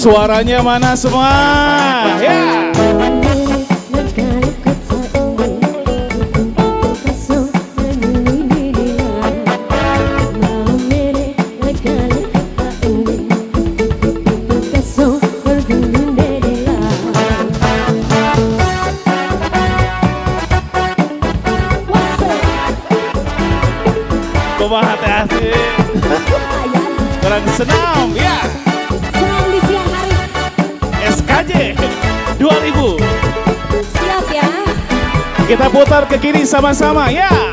Suaranya mana semua? Ya. Coba hati-hati. Kurang senam, ya. Senam di siang hari. SKJ 2000. Siap ya. Kita putar ke kiri sama-sama, ya.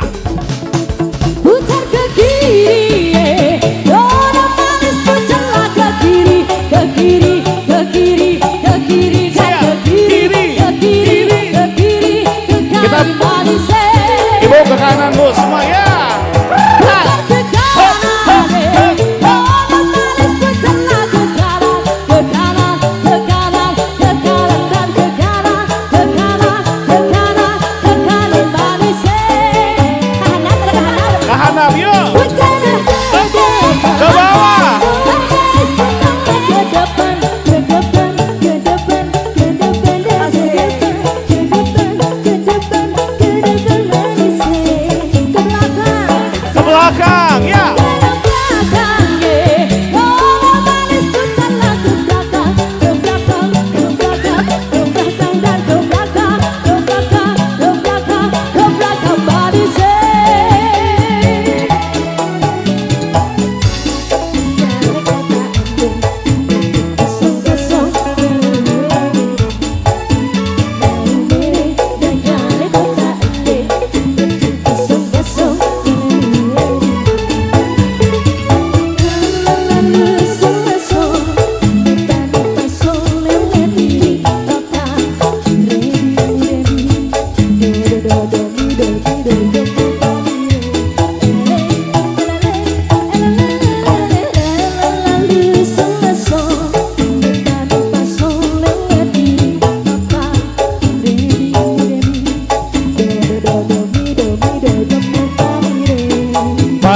Putar ke kiri, dona manis putarlah ke kiri, ke kiri, ke kiri, ke kiri, dan ke kiri, ke kiri, ke kiri, ke kanan manis. Ibu ke kanan bu, semua ya. Putar ke kanan, dona manis putarlah ke kanan, ke kanan, ke kanan, ke kanan, dan ke kanan, ke kanan, ke kanan, ke kanan manis. Kahanap yuk. Ke bawah. Ke belakang, ya.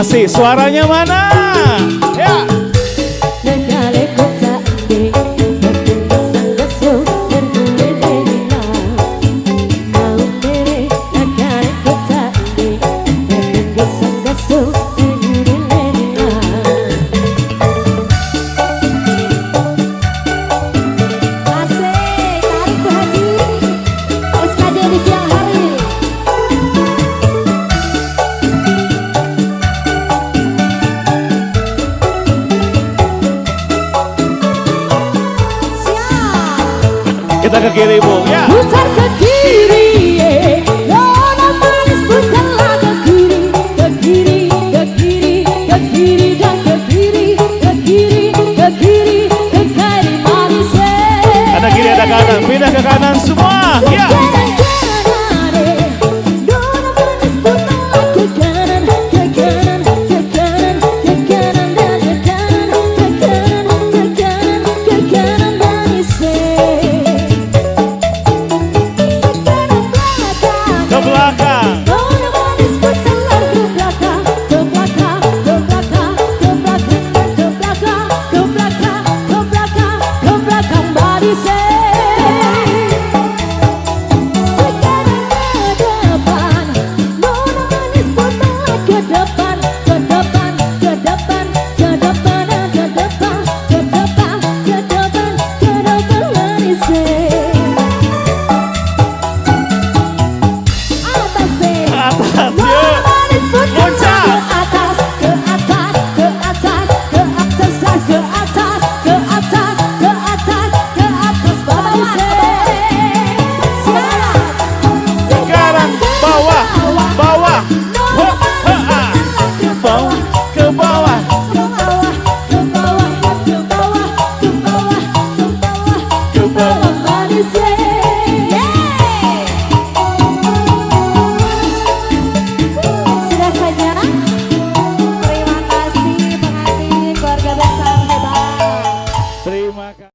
Masih suaranya mana? Ya. Kita ke kiri bu, ya.